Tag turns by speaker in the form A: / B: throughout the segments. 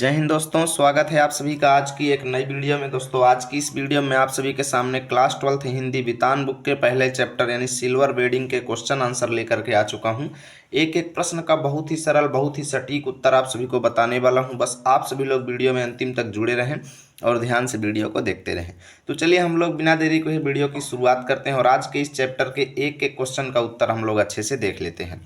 A: जय हिंद दोस्तों, स्वागत है आप सभी का आज की एक नई वीडियो में। दोस्तों आज की इस वीडियो में आप सभी के सामने क्लास 12th हिंदी वितान बुक के पहले चैप्टर यानी सिल्वर बेडिंग के क्वेश्चन आंसर लेकर के आ चुका हूं। एक एक प्रश्न का बहुत ही सरल बहुत ही सटीक उत्तर आप सभी को बताने वाला हूं। बस आप सभी लोग वीडियो में अंतिम तक जुड़े रहें और ध्यान से वीडियो को देखते रहें। तो चलिए हम लोग बिना देरी को ही वीडियो की शुरुआत करते हैं और आज के इस चैप्टर के एक एक क्वेश्चन का उत्तर हम लोग अच्छे से देख लेते हैं।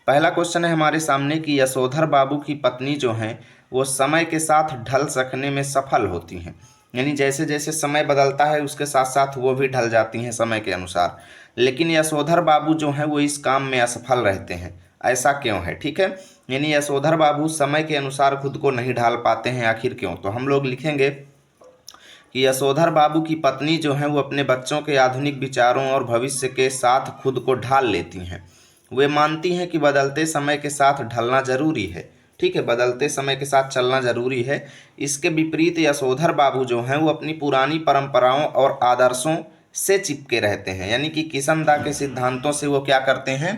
A: पहला क्वेश्चन है हमारे सामने कि यशोधर बाबू की पत्नी जो हैं वो समय के साथ ढल सकने में सफल होती हैं, यानी जैसे जैसे समय बदलता है उसके साथ साथ वो भी ढल जाती हैं समय के अनुसार। लेकिन यशोधर बाबू जो हैं वो इस काम में असफल रहते हैं, ऐसा क्यों है? ठीक है, यानी यशोधर बाबू समय के अनुसार खुद को नहीं ढाल पाते हैं, आखिर क्यों? तो हम लोग लिखेंगे कि यशोधर बाबू की पत्नी जो हैं वो अपने बच्चों के आधुनिक विचारों और भविष्य के साथ खुद को ढाल लेती हैं। वे मानती हैं कि बदलते समय के साथ ढलना जरूरी है। ठीक है, बदलते समय के साथ चलना जरूरी है। इसके विपरीत यशोधर बाबू जो हैं वो अपनी पुरानी परंपराओं और आदर्शों से चिपके रहते हैं, यानी कि किशन-दा के सिद्धांतों से वो क्या करते हैं,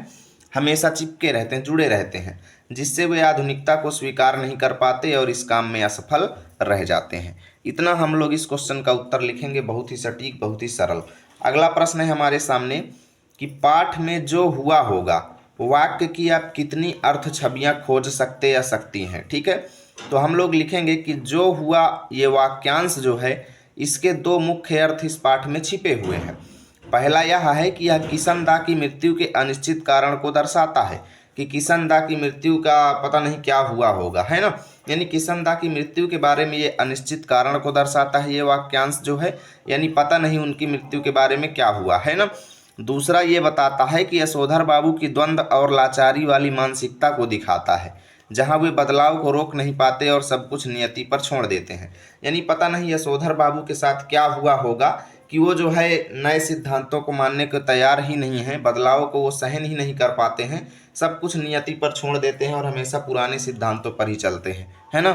A: हमेशा चिपके रहते हैं, जुड़े रहते हैं, जिससे वे आधुनिकता को स्वीकार नहीं कर पाते और इस काम में असफल रह जाते हैं। इतना हम लोग इस क्वेश्चन का उत्तर लिखेंगे, बहुत ही सटीक बहुत ही सरल। अगला प्रश्न है हमारे सामने कि पाठ में जो हुआ होगा वाक्य की आप कितनी अर्थ छवियां खोज सकते या सकती हैं? ठीक है, तो हम लोग लिखेंगे कि जो हुआ ये वाक्यांश जो है इसके दो मुख्य अर्थ इस पाठ में छिपे हुए हैं। पहला यह है कि यह किशन-दा की मृत्यु के अनिश्चित कारण को दर्शाता है कि किशन-दा की मृत्यु का पता नहीं क्या हुआ होगा, है ना, यानी किशन-दा की मृत्यु के बारे में ये अनिश्चित कारण को दर्शाता है ये वाक्यांश जो है, यानी पता नहीं उनकी मृत्यु के बारे में क्या हुआ, है ना। दूसरा ये बताता है कि यशोधर बाबू की द्वंद्व और लाचारी वाली मानसिकता को दिखाता है, जहां वे बदलाव को रोक नहीं पाते और सब कुछ नियति पर छोड़ देते हैं। यानी पता नहीं यशोधर बाबू के साथ क्या हुआ होगा कि वो जो है नए सिद्धांतों को मानने को तैयार ही नहीं है, बदलाव को वो सहन ही नहीं कर पाते हैं, सब कुछ नियति पर छोड़ देते हैं और हमेशा पुराने सिद्धांतों पर ही चलते हैं, है ना।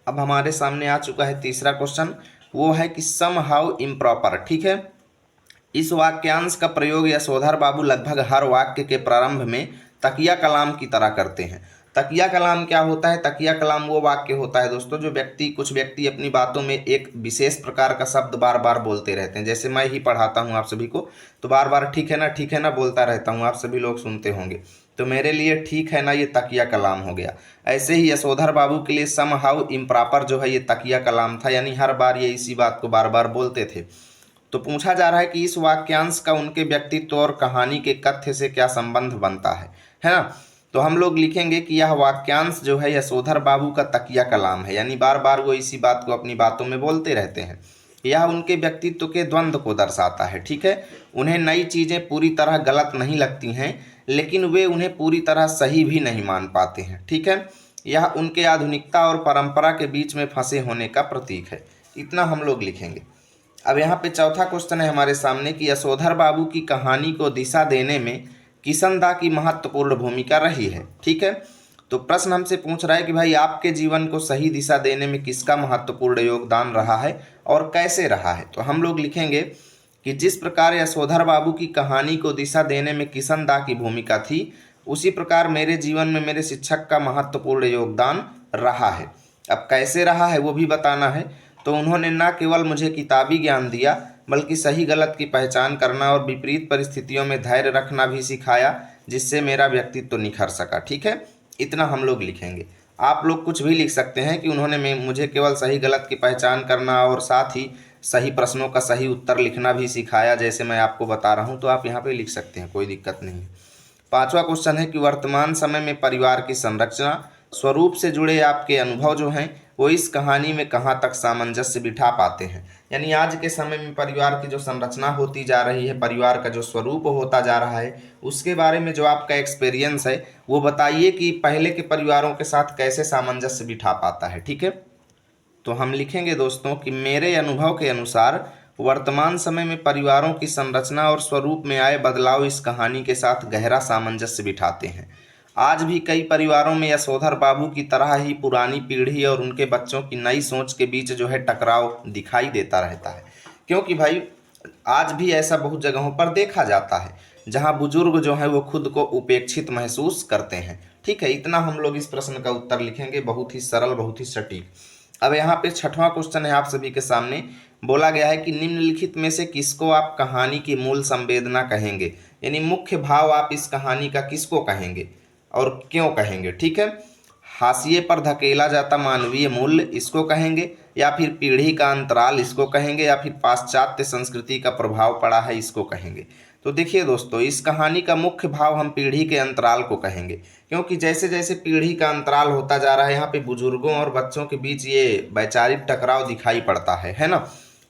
A: अब हमारे सामने आ चुका है तीसरा क्वेश्चन, वो है कि सम हाउ इम्प्रॉपर। ठीक है, इस वाक्यांश का प्रयोग यशोधर बाबू लगभग हर वाक्य के प्रारंभ में तकिया कलाम की तरह करते हैं। तकिया कलाम क्या होता है? तकिया कलाम वो वाक्य होता है दोस्तों जो कुछ व्यक्ति अपनी बातों में एक विशेष प्रकार का शब्द बार बार बोलते रहते हैं। जैसे मैं ही पढ़ाता हूँ आप सभी को तो बार बार ठीक है ना बोलता रहता हूँ, आप सभी लोग सुनते होंगे, तो मेरे लिए ठीक है ना ये तकिया कलाम हो गया। ऐसे ही यशोधर बाबू के लिए सम हाउ इम्प्रॉपर जो है ये तकिया कलाम था, यानी हर बार ये इसी बात को बार बार बोलते थे। तो पूछा जा रहा है कि इस वाक्यांश का उनके व्यक्तित्व और कहानी के कथ्य से क्या संबंध बनता है ना। तो हम लोग लिखेंगे कि यह वाक्यांश जो है यशोधर बाबू का तकिया कलाम है, यानी बार बार वो इसी बात को अपनी बातों में बोलते रहते हैं। यह उनके व्यक्तित्व के द्वंद्व को दर्शाता है। ठीक है, उन्हें नई चीज़ें पूरी तरह गलत नहीं लगती हैं, लेकिन वे उन्हें पूरी तरह सही भी नहीं मान पाते हैं। ठीक है, यह उनके आधुनिकता और परंपरा के बीच में फंसे होने का प्रतीक है। इतना हम लोग लिखेंगे। अब यहाँ पे चौथा क्वेश्चन है हमारे सामने कि यशोधर बाबू की कहानी को दिशा देने में किशन-दा की महत्वपूर्ण भूमिका रही है। ठीक है, तो प्रश्न हमसे पूछ रहा है कि भाई आपके जीवन को सही दिशा देने में किसका महत्वपूर्ण योगदान रहा है और कैसे रहा है? तो हम लोग लिखेंगे कि जिस प्रकार यशोधर बाबू की कहानी को दिशा देने में किशन-दा की भूमिका थी, उसी प्रकार मेरे जीवन में मेरे शिक्षक का महत्वपूर्ण योगदान रहा है। अब कैसे रहा है वो भी बताना है। तो उन्होंने न केवल मुझे किताबी ज्ञान दिया बल्कि सही गलत की पहचान करना और विपरीत परिस्थितियों में धैर्य रखना भी सिखाया, जिससे मेरा व्यक्तित्व निखर सका। ठीक है, इतना हम लोग लिखेंगे। आप लोग कुछ भी लिख सकते हैं कि उन्होंने मुझे केवल सही गलत की पहचान करना और साथ ही सही प्रश्नों का सही उत्तर लिखना भी सिखाया, जैसे मैं आपको बता रहा हूँ, तो आप यहाँ पे लिख सकते हैं, कोई दिक्कत नहीं है। पांचवा क्वेश्चन है कि वर्तमान समय में परिवार की संरचना स्वरूप से जुड़े आपके अनुभव जो हैं वो इस कहानी में कहाँ तक सामंजस्य बिठा पाते हैं, यानी आज के समय में परिवार की जो संरचना होती जा रही है, परिवार का जो स्वरूप होता जा रहा है, उसके बारे में जो आपका एक्सपीरियंस है वो बताइए कि पहले के परिवारों के साथ कैसे सामंजस्य बिठा पाता है। ठीक है, तो हम लिखेंगे दोस्तों कि मेरे अनुभव के अनुसार वर्तमान समय में परिवारों की संरचना और स्वरूप में आए बदलाव इस कहानी के साथ गहरा सामंजस्य बिठाते हैं। आज भी कई परिवारों में यशोधर बाबू की तरह ही पुरानी पीढ़ी और उनके बच्चों की नई सोच के बीच जो है टकराव दिखाई देता रहता है, क्योंकि भाई आज भी ऐसा बहुत जगहों पर देखा जाता है जहां बुजुर्ग जो है वो खुद को उपेक्षित महसूस करते हैं। ठीक है, इतना हम लोग इस प्रश्न का उत्तर लिखेंगे, बहुत ही सरल, बहुत ही सटीक। अब यहाँ पे छठवां क्वेश्चन है आप सभी के सामने। बोला गया है कि निम्नलिखित में से किसको आप कहानी की मूल संवेदना कहेंगे, यानी मुख्य भाव आप इस कहानी का किसको कहेंगे और क्यों कहेंगे। ठीक है, हाशिए पर धकेला जाता मानवीय मूल्य इसको कहेंगे, या फिर पीढ़ी का अंतराल इसको कहेंगे, या फिर पाश्चात्य संस्कृति का प्रभाव पड़ा है इसको कहेंगे। तो देखिए दोस्तों, इस कहानी का मुख्य भाव हम पीढ़ी के अंतराल को कहेंगे, क्योंकि जैसे जैसे पीढ़ी का अंतराल होता जा रहा है यहाँ पे बुजुर्गों और बच्चों के बीच ये वैचारिक टकराव दिखाई पड़ता है ना।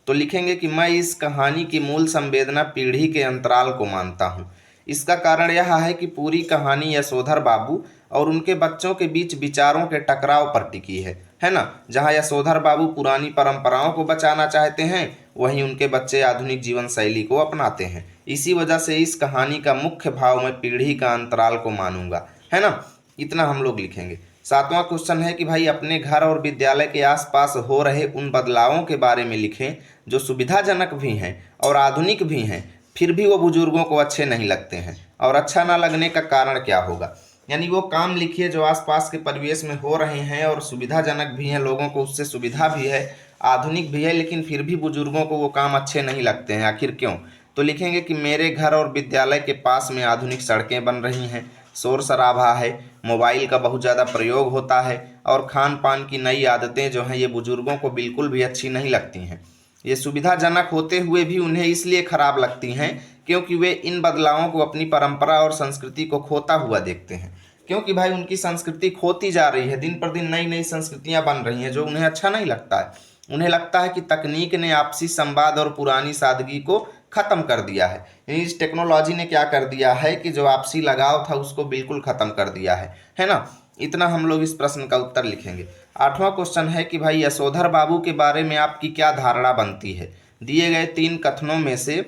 A: तो लिखेंगे कि मैं इस कहानी की मूल संवेदना पीढ़ी के अंतराल को मानता हूँ। इसका कारण यह है कि पूरी कहानी यशोधर बाबू और उनके बच्चों के बीच विचारों के टकराव पर टिकी है ना। जहाँ यशोधर बाबू पुरानी परंपराओं को बचाना चाहते हैं, वहीं उनके बच्चे आधुनिक जीवन शैली को अपनाते हैं। इसी वजह से इस कहानी का मुख्य भाव मैं पीढ़ी का अंतराल को मानूंगा, है ना। इतना हम लोग लिखेंगे। सातवां क्वेश्चन है कि भाई अपने घर और विद्यालय के आसपास हो रहे उन बदलावों के बारे में लिखें जो सुविधाजनक भी हैं और आधुनिक भी हैं, फिर भी वो बुजुर्गों को अच्छे नहीं लगते हैं, और अच्छा ना लगने का कारण क्या होगा। यानी वो काम लिखिए जो आसपास के परिवेश में हो रहे हैं और सुविधाजनक भी हैं, लोगों को उससे सुविधा भी है, आधुनिक भी है, लेकिन फिर भी बुजुर्गों को वो काम अच्छे नहीं लगते हैं। आखिर क्यों? तो लिखेंगे कि मेरे घर और विद्यालय के पास में आधुनिक सड़कें बन रही हैं, शोर शराबा है, मोबाइल का बहुत ज़्यादा प्रयोग होता है, और खान पान की नई आदतें जो हैं ये बुजुर्गों को बिल्कुल भी अच्छी नहीं लगती हैं। ये सुविधाजनक होते हुए भी उन्हें इसलिए खराब लगती हैं क्योंकि वे इन बदलावों को अपनी परंपरा और संस्कृति को खोता हुआ देखते हैं। क्योंकि भाई उनकी संस्कृति खोती जा रही है, दिन पर दिन नई नई संस्कृतियां बन रही हैं जो उन्हें अच्छा नहीं लगता है। उन्हें लगता है कि तकनीक ने आपसी संवाद और पुरानी सादगी को खत्म कर दिया है। यानी इस टेक्नोलॉजी ने क्या कर दिया है कि जो आपसी लगाव था उसको बिल्कुल खत्म कर दिया है ना। इतना हम लोग इस प्रश्न का उत्तर लिखेंगे। आठवां क्वेश्चन है कि भाई यशोधर बाबू के बारे में आपकी क्या धारणा बनती है। दिए गए 3 कथनों में से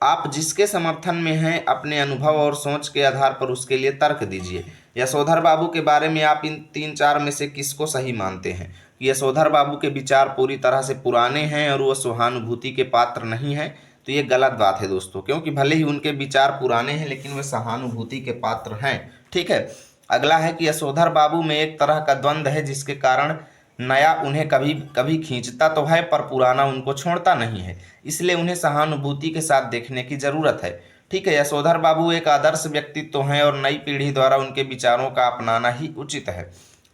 A: आप जिसके समर्थन में हैं अपने अनुभव और सोच के आधार पर उसके लिए तर्क दीजिए। यशोधर बाबू के बारे में आप इन 3-4 में से किसको सही मानते हैं। यशोधर बाबू के विचार पूरी तरह से पुराने हैं और वो सहानुभूति के पात्र नहीं हैं। तो ये गलत बात है दोस्तों, क्योंकि भले ही उनके विचार पुराने हैं लेकिन वे सहानुभूति के पात्र हैं। ठीक है। अगला है कि यशोधर बाबू में एक तरह का द्वंद्व है जिसके कारण नया उन्हें कभी कभी खींचता तो है पर पुराना उनको छोड़ता नहीं है, इसलिए उन्हें सहानुभूति के साथ देखने की जरूरत है। ठीक है। यशोधर बाबू एक आदर्श व्यक्तित्व हैं और नई पीढ़ी द्वारा उनके विचारों का अपनाना ही उचित है।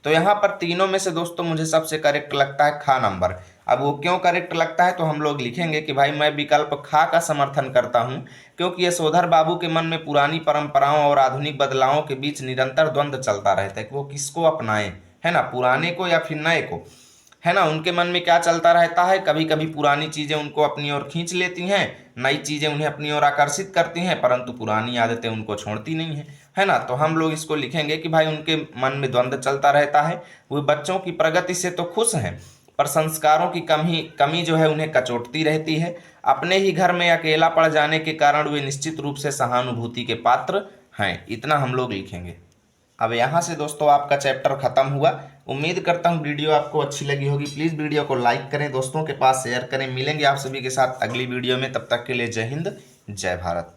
A: तो यहाँ पर तीनों में से दोस्तों मुझे सबसे करेक्ट लगता है खा नंबर। अब वो क्यों करेक्ट लगता है तो हम लोग लिखेंगे कि भाई मैं विकल्प खा का समर्थन करता हूँ, क्योंकि यशोधर बाबू के मन में पुरानी परंपराओं और आधुनिक बदलावों के बीच निरंतर द्वंद्व चलता रहता है कि वो किसको अपनाएं, है ना, पुराने को या फिर नए को, है ना। उनके मन में क्या चलता रहता है, कभी कभी पुरानी चीजें उनको अपनी ओर खींच लेती हैं, नई चीजें उन्हें अपनी ओर आकर्षित करती हैं, परंतु पुरानी आदतें उनको छोड़ती नहीं है ना। तो हम लोग इसको लिखेंगे कि भाई उनके मन में द्वंद्व चलता रहता है। वे बच्चों की प्रगति से तो खुश हैं पर संस्कारों की कमी जो है उन्हें कचोटती रहती है। अपने ही घर में अकेला पड़ जाने के कारण वे निश्चित रूप से सहानुभूति के पात्र हैं। इतना हम लोग लिखेंगे। अब यहाँ से दोस्तों आपका चैप्टर खत्म हुआ। उम्मीद करता हूँ वीडियो आपको अच्छी लगी होगी। प्लीज़ वीडियो को लाइक करें, दोस्तों के पास शेयर करें। मिलेंगे आप सभी के साथ अगली वीडियो में, तब तक के लिए जय हिंद, जय भारत।